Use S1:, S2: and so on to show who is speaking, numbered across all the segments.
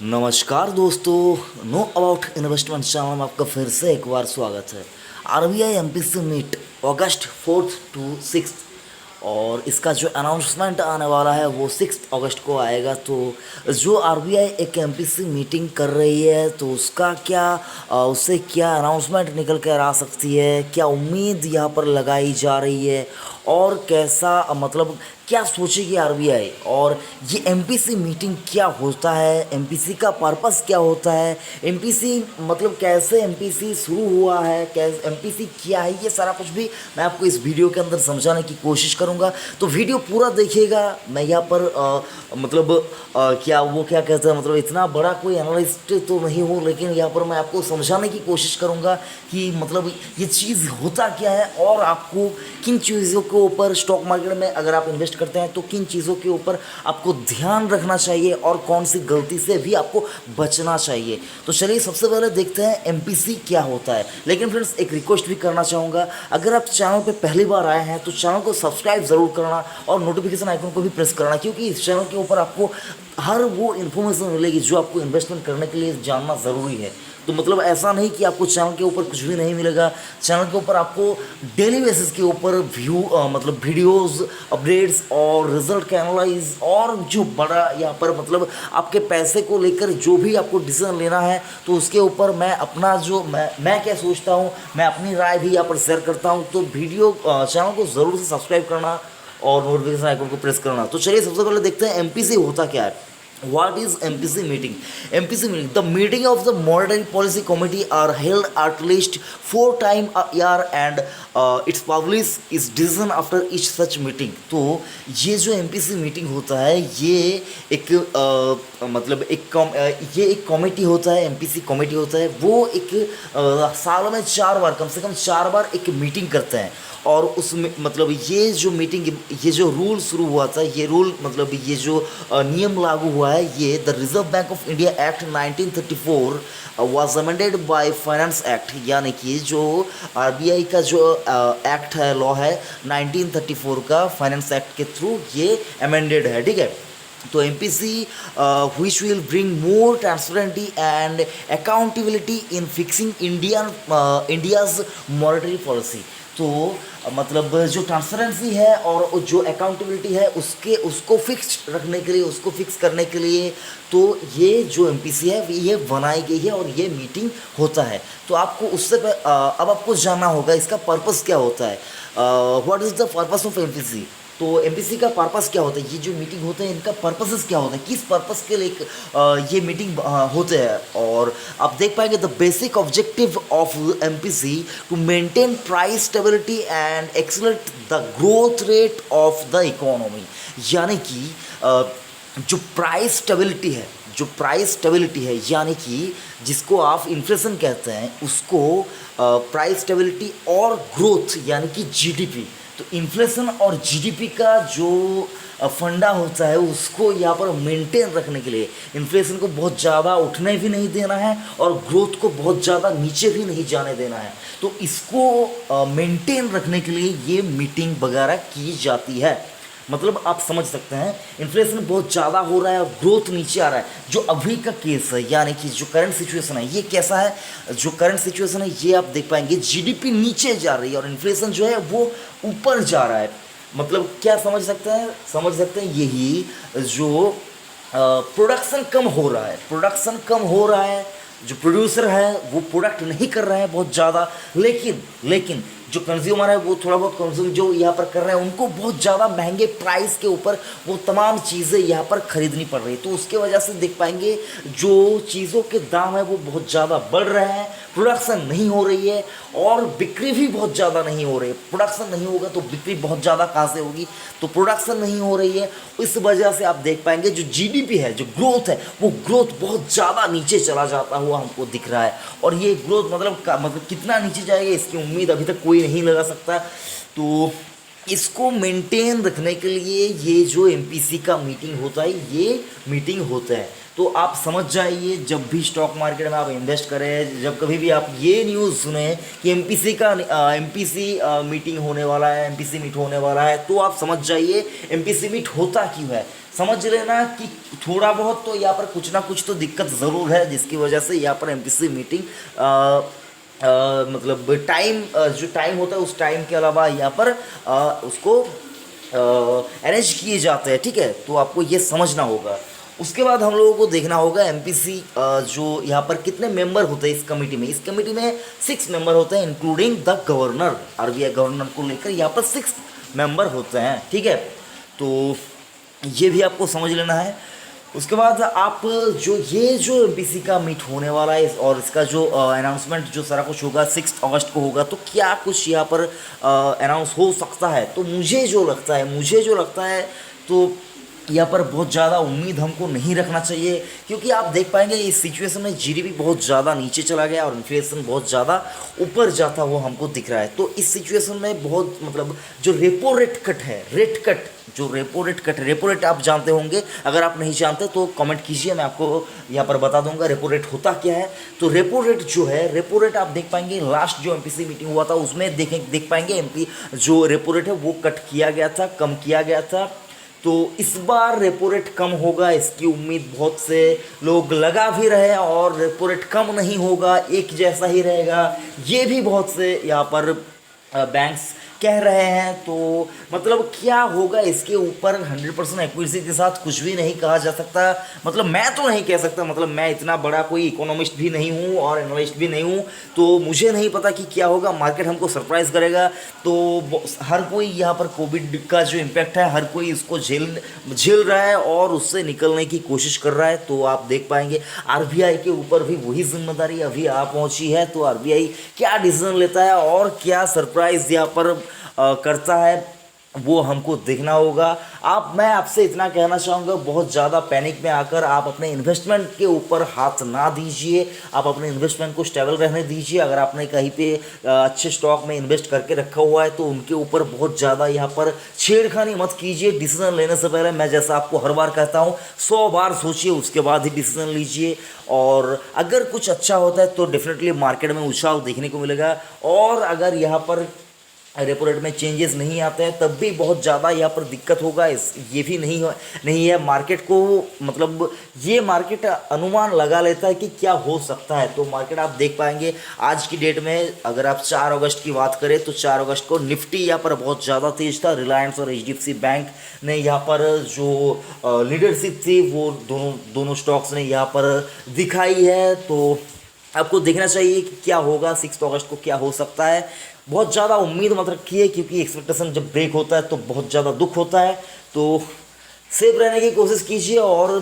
S1: नमस्कार दोस्तों, know about investment channel में आपका फिर से एक बार स्वागत है। RBI MPC meet August 4 to 6 और इसका जो अनाउंसमेंट आने वाला है वो 6 अगस्त को आएगा। तो जो आरबीआई एक एमपीसी मीटिंग कर रही है तो उसका क्या उससे क्या अनाउंसमेंट निकल कर आ सकती है, क्या उम्मीद यहाँ पर लगाई जा रही है और कैसा मतलब क्या सोचेगी आरबीआई, और ये एमपीसी मीटिंग क्या होता है, एमपीसी का पर्पस क्या होता है, एमपीसी मतलब कैसे एमपीसी शुरू हुआ है, कैसे एमपीसी क्या है, ये सारा कुछ भी मैं आपको इस वीडियो के अंदर समझाने की कोशिश करूँगा। तो वीडियो पूरा देखिएगा। मैं यहाँ पर मतलब क्या वो क्या कहते हैं, मतलब इतना बड़ा कोई एनालिस्ट तो नहीं हूँ, लेकिन यहाँ पर मैं आपको समझाने की कोशिश करूँगा कि मतलब ये चीज़ होता क्या है और आपको किन चीज़ों के ऊपर स्टॉक मार्केट में अगर आप इन्वेस्ट करते हैं तो किन चीज़ों के ऊपर आपको ध्यान रखना चाहिए और कौन सी गलती से भी आपको बचना चाहिए। तो चलिए सबसे पहले देखते हैं एमपीसी क्या होता है। लेकिन फ्रेंड्स एक रिक्वेस्ट भी करना चाहूँगा, अगर आप चैनल पे पहली बार आए हैं तो चैनल को सब्सक्राइब ज़रूर करना और नोटिफिकेशन आइकन को भी प्रेस करना, क्योंकि इस चैनल के ऊपर आपको हर वो इन्फॉर्मेशन मिलेगी जो आपको इन्वेस्टमेंट करने के लिए जानना ज़रूरी है। तो मतलब ऐसा नहीं कि आपको चैनल के ऊपर कुछ भी नहीं मिलेगा। चैनल के ऊपर आपको डेली बेसिस के ऊपर मतलब वीडियोस, अपडेट्स और रिजल्ट का एनालाइज और जो बड़ा यहाँ पर मतलब आपके पैसे को लेकर जो भी आपको डिसीजन लेना है तो उसके ऊपर मैं अपना जो मैं क्या सोचता हूँ, मैं अपनी राय भी यहाँ पर शेयर करता हूँ। तो वीडियो चैनल को ज़रूर से सब्सक्राइब करना और नोटिफिकेशन आइकन को प्रेस करना। तो चलिए सबसे पहले देखते हैं एमपीसी होता क्या है। What is MPC meeting? MPC meeting, the meeting of the Monetary Policy Committee are held at least 4 times a year and it's published its decision after each such meeting. तो ये जो MPC मीटिंग होता है ये एक मतलब ये एक कमेटी होता है, MPC कमेटी होता है। वो एक साल में 4 बार, कम से कम 4 बार एक मीटिंग करते हैं। और उसमें मतलब ये जो मीटिंग, ये जो रूल शुरू हुआ था, ये रूल मतलब ये जो नियम लागू हुआ है, ये the reserve bank of India act 1934 was amended by finance act, यानी कि जो आरबीआई का जो एक्ट है, लॉ है 1934 का, फाइनेंस एक्ट के थ्रू ये अमेंडेड है। ठीक है। तो MPC which will bring more transparency and accountability in fixing India's monetary policy. तो मतलब जो ट्रांसपेरेंसी है और जो अकाउंटेबिलिटी है उसको फिक्स रखने के लिए, उसको फिक्स करने के लिए तो ये जो एमपीसी है ये बनाई गई है और ये मीटिंग होता है। तो आपको उससे अब आपको जानना होगा इसका पर्पस क्या होता है। What is the purpose of MPC. तो एमपीसी का पर्पस क्या होता है, ये जो मीटिंग होते हैं इनका पर्पसेस क्या होता है, किस पर्पस के लिए ये मीटिंग होते हैं। और आप देख पाएंगे the basic objective of MPC to maintain price stability and accelerate the growth rate of the economy. यानी कि जो प्राइस स्टेबिलिटी है, यानी कि जिसको आप इन्फ्लेशन कहते हैं, उसको प्राइस स्टेबिलिटी और ग्रोथ यानी कि जीडीपी। तो इन्फ्लेशन और जीडीपी का जो फंडा होता है उसको यहाँ पर मेंटेन रखने के लिए इन्फ्लेशन को बहुत ज़्यादा उठने भी नहीं देना है और ग्रोथ को बहुत ज़्यादा नीचे भी नहीं जाने देना है। तो इसको मेंटेन रखने के लिए ये मीटिंग वगैरह की जाती है। मतलब आप समझ सकते हैं इन्फ्लेशन बहुत ज़्यादा हो रहा है और ग्रोथ नीचे आ रहा है। जो अभी का केस है यानी कि जो करंट सिचुएशन है ये कैसा है, जो करंट सिचुएशन है ये आप देख पाएंगे जीडीपी नीचे जा रही है और इन्फ्लेशन जो है वो ऊपर जा रहा है। मतलब क्या समझ सकते हैं यही जो प्रोडक्शन कम हो रहा है, जो प्रोड्यूसर है वो प्रोडक्ट नहीं कर रहा है बहुत ज़्यादा, लेकिन जो कंज्यूमर है वो थोड़ा बहुत कंज्यूम जो यहाँ पर कर रहे हैं उनको बहुत ज़्यादा महंगे प्राइस के ऊपर वो तमाम चीज़ें यहाँ पर खरीदनी पड़ रही है। तो उसके वजह से देख पाएंगे जो चीज़ों के दाम है वो बहुत ज़्यादा बढ़ रहे हैं, प्रोडक्शन नहीं हो रही है और बिक्री भी बहुत ज़्यादा नहीं हो रही है। प्रोडक्शन नहीं होगा तो बिक्री बहुत ज़्यादा कहाँ से होगी, तो प्रोडक्शन नहीं हो रही है। इस वजह से आप देख पाएंगे जो जीडीपी है, जो ग्रोथ है, वो ग्रोथ बहुत ज़्यादा नीचे चला जाता हुआ हमको दिख रहा है। और ये ग्रोथ मतलब कितना नीचे जाएगा इसकी उम्मीद अभी तक कोई नहीं लगा सकता। तो इसको मेंटेन रखने के लिए ये जो एमपीसी का मीटिंग होता है, ये मीटिंग होता है। तो आप समझ जाइए, जब भी स्टॉक मार्केट में आप इन्वेस्ट करें, जब कभी भी आप ये न्यूज़ सुने कि एमपीसी मीटिंग होने वाला है, एमपीसी मीट होने वाला है, तो आप समझ जाइए एमपीसी मीट होता क्यों है। समझ लेना कि थोड़ा बहुत तो यहाँ पर कुछ ना कुछ तो दिक्कत ज़रूर है, जिसकी वजह से यहाँ पर एमपीसी मीटिंग मतलब टाइम, जो टाइम होता है उस टाइम के अलावा यहाँ पर उसको अरेंज किए जाते हैं, ठीक है। तो आपको ये समझना होगा। उसके बाद हम लोगों को देखना होगा एमपीसी जो यहाँ पर कितने मेंबर होते हैं इस कमेटी में। इस कमेटी में 6 मेंबर होते हैं, including the governor. RBI governor को लेकर यहाँ पर 6 मेंबर होते हैं, ठीक है। तो ये भी आपको समझ लेना है। उसके बाद आप जो एमपीसी का मीट होने वाला है और इसका जो अनाउंसमेंट जो सारा कुछ होगा 6 अगस्त को होगा, तो क्या कुछ यहाँ पर अनाउंस हो सकता है। तो मुझे जो लगता है तो यहाँ पर बहुत ज़्यादा उम्मीद हमको नहीं रखना चाहिए, क्योंकि आप देख पाएंगे इस सिचुएशन में जीडीपी बहुत ज़्यादा नीचे चला गया और इन्फ्लेशन बहुत ज़्यादा ऊपर जाता हुआ हमको दिख रहा है। तो इस सिचुएशन में बहुत मतलब जो रेपो रेट कट है, रेपो रेट आप जानते होंगे, अगर आप नहीं जानते तो कमेंट कीजिए, मैं आपको यहाँ पर बता दूंगा रेपो रेट होता क्या है। तो रेपो रेट आप देख पाएंगे लास्ट जो एमपीसी मीटिंग हुआ था उसमें देख पाएंगे एमपी जो रेपो रेट है वो कट किया गया था, कम किया गया था। तो इस बार रेपो रेट कम होगा, इसकी उम्मीद बहुत से लोग लगा भी रहे हैं, और रेपो रेट कम नहीं होगा, एक जैसा ही रहेगा, ये भी बहुत से यहाँ पर बैंक्स कह रहे हैं। तो मतलब क्या होगा इसके ऊपर 100% एक्यूरेसी के साथ कुछ भी नहीं कहा जा सकता। मतलब मैं तो नहीं कह सकता, मतलब मैं इतना बड़ा कोई इकोनॉमिस्ट भी नहीं हूँ और एनालिस्ट भी नहीं हूँ, तो मुझे नहीं पता कि क्या होगा। मार्केट हमको सरप्राइज़ करेगा। तो हर कोई यहाँ पर कोविड का जो इम्पैक्ट है, हर कोई इसको झेल रहा है और उससे निकलने की कोशिश कर रहा है। तो आप देख पाएंगे आरबीआई के ऊपर भी वही जिम्मेदारी अभी आ पहुँची है। तो आरबीआई क्या डिसीजन लेता है और क्या सरप्राइज़ यहाँ पर करता है, वो हमको देखना होगा। मैं आपसे इतना कहना चाहूँगा, बहुत ज़्यादा पैनिक में आकर आप अपने इन्वेस्टमेंट के ऊपर हाथ ना दीजिए। आप अपने इन्वेस्टमेंट को स्टेबल रहने दीजिए। अगर आपने कहीं पे अच्छे स्टॉक में इन्वेस्ट करके रखा हुआ है तो उनके ऊपर बहुत ज़्यादा यहाँ पर छेड़खानी मत कीजिए। डिसीजन लेने से पहले मैं जैसा आपको हर बार कहता हूँ, 100 बार सोचिए, उसके बाद ही डिसीजन लीजिए। और अगर कुछ अच्छा होता है तो डेफिनेटली मार्केट में उछाल देखने को मिलेगा, और अगर यहाँ पर रेपो रेट में चेंजेस नहीं आते हैं तब भी बहुत ज़्यादा यहाँ पर दिक्कत होगा। ये भी नहीं है मार्केट को, मतलब ये मार्केट अनुमान लगा लेता है कि क्या हो सकता है। तो मार्केट आप देख पाएंगे आज की डेट में, अगर आप 4 अगस्त की बात करें तो 4 अगस्त को निफ्टी यहाँ पर बहुत ज़्यादा तेज था। रिलायंस और एचडीएफसी बैंक ने यहाँ पर जो लीडरशिप थी वो दोनों स्टॉक्स ने यहाँ पर दिखाई है। तो आपको देखना चाहिए कि क्या होगा 6 अगस्त को, क्या हो सकता है। बहुत ज़्यादा उम्मीद मत रखिए, क्योंकि एक्सपेक्टेशन जब ब्रेक होता है तो बहुत ज़्यादा दुख होता है। तो सेफ रहने की कोशिश कीजिए और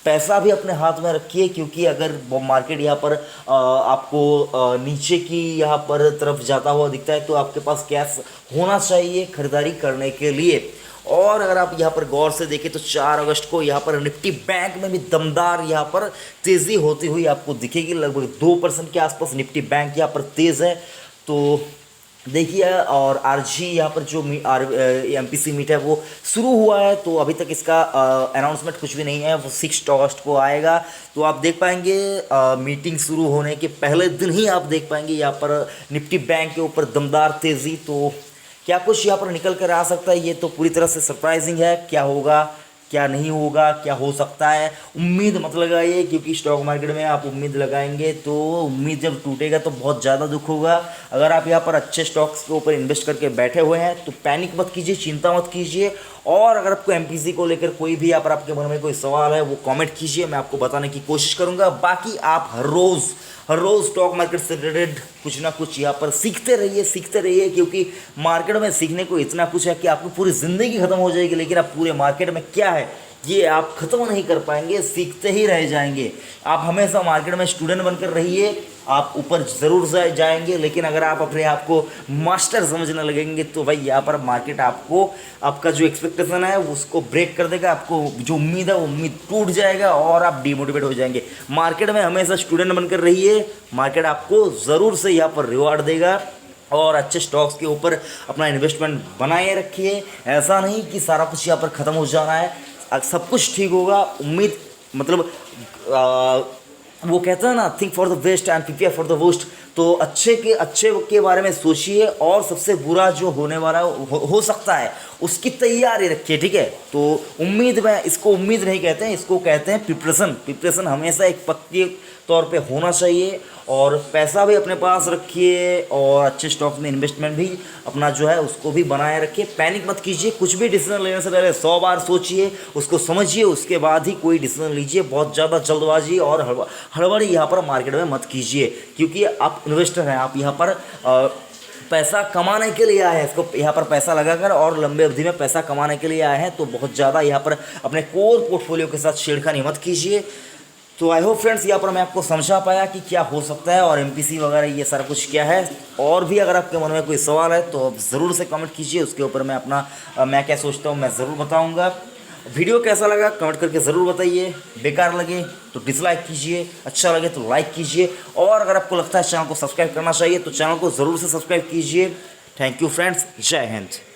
S1: पैसा भी अपने हाथ में रखिए, क्योंकि अगर मार्केट यहाँ पर आपको नीचे की यहाँ पर तरफ जाता हुआ दिखता है तो आपके पास कैश होना चाहिए खरीदारी करने के लिए। और अगर आप यहाँ पर गौर से देखें तो 4 अगस्त को यहाँ पर निफ्टी बैंक में भी दमदार यहाँ पर तेज़ी होती हुई आपको दिखेगी। लगभग 2% के आसपास निफ्टी बैंक यहाँ पर तेज़ है। तो देखिए, और आरजी यहाँ पर जो एमपीसी मीट है वो शुरू हुआ है, तो अभी तक इसका अनाउंसमेंट कुछ भी नहीं है, वो 6 अगस्त को आएगा। तो आप देख पाएंगे मीटिंग शुरू होने के पहले दिन ही आप देख पाएंगे यहाँ पर निफ्टी बैंक के ऊपर दमदार तेज़ी। तो क्या कुछ यहाँ पर निकल कर आ सकता है, ये तो पूरी तरह से सरप्राइजिंग है। क्या होगा, क्या नहीं होगा, क्या हो सकता है, उम्मीद मत लगाइए, क्योंकि स्टॉक मार्केट में आप उम्मीद लगाएंगे तो उम्मीद जब टूटेगा तो बहुत ज़्यादा दुख होगा। अगर आप यहाँ पर अच्छे स्टॉक्स के ऊपर इन्वेस्ट करके बैठे हुए हैं तो पैनिक मत कीजिए, चिंता मत कीजिए। और अगर आपको एमपीसी को लेकर कोई भी यहाँ पर आपके मन में कोई सवाल है वो कमेंट कीजिए, मैं आपको बताने की कोशिश करूँगा। बाकी आप हर रोज़ स्टॉक मार्केट से रिलेटेड कुछ ना कुछ यहाँ पर सीखते रहिए, क्योंकि मार्केट में सीखने को इतना कुछ है कि आपकी पूरी ज़िंदगी ख़त्म हो जाएगी, लेकिन आप पूरे मार्केट में क्या है ये आप ख़त्म नहीं कर पाएंगे, सीखते ही रह जाएंगे। आप हमेशा मार्केट में स्टूडेंट बनकर रहिए, आप ऊपर ज़रूर जाएंगे, लेकिन अगर आप अपने आप को मास्टर समझने लगेंगे तो भाई यहाँ पर मार्केट आपका जो एक्सपेक्टेशन है उसको ब्रेक कर देगा। आपको जो उम्मीद है वो उम्मीद टूट जाएगा और आप डिमोटिवेट हो जाएंगे। मार्केट में हमेशा स्टूडेंट बनकर रहिए, मार्केट आपको ज़रूर से यहाँ पर रिवॉर्ड देगा। और अच्छे स्टॉक्स के ऊपर अपना इन्वेस्टमेंट बनाए रखिए। ऐसा नहीं कि सारा कुछ यहाँ पर ख़त्म हो जाना है, सब कुछ ठीक होगा। उम्मीद मतलब आ, वो कहते हैं ना, think for the best and prepare for the worst. तो अच्छे के बारे में सोचिए और सबसे बुरा जो होने वाला हो सकता है उसकी तैयारी रखिए, ठीक है। तो उम्मीद में इसको उम्मीद नहीं कहते हैं, इसको कहते हैं प्रिपरेशन। प्रिपरेशन हमेशा एक पक्के तौर पे होना चाहिए। और पैसा भी अपने पास रखिए और अच्छे स्टॉक में इन्वेस्टमेंट भी अपना जो है उसको भी बनाए रखिए। पैनिक मत कीजिए, कुछ भी डिसीजन लेने से पहले 100 बार सोचिए, उसको समझिए, उसके बाद ही कोई डिसीजन लीजिए। बहुत ज़्यादा जल्दबाजी और हड़बड़ी यहाँ पर मार्केट में मत कीजिए, क्योंकि आप इन्वेस्टर हैं, आप यहाँ पर पैसा कमाने के लिए आए हैं। इसको यहाँ पर पैसा लगाकर और लंबे अवधि में पैसा कमाने के लिए आए हैं। तो बहुत ज़्यादा यहाँ पर अपने कोर पोर्टफोलियो के साथ छेड़खानी मत कीजिए। तो आई होप फ्रेंड्स यहाँ पर मैं आपको समझा पाया कि क्या हो सकता है और एमपीसी वगैरह ये सारा कुछ क्या है। और भी अगर आपके मन में कोई सवाल है तो आप ज़रूर से कमेंट कीजिए, उसके ऊपर मैं अपना मैं क्या सोचता हूँ मैं ज़रूर बताऊँगा। वीडियो कैसा लगा कमेंट करके ज़रूर बताइए। बेकार लगे तो डिसलाइक कीजिए, अच्छा लगे तो लाइक कीजिए। और अगर आपको लगता है चैनल को सब्सक्राइब करना चाहिए तो चैनल को ज़रूर से सब्सक्राइब कीजिए। थैंक यू फ्रेंड्स, जय हिंद।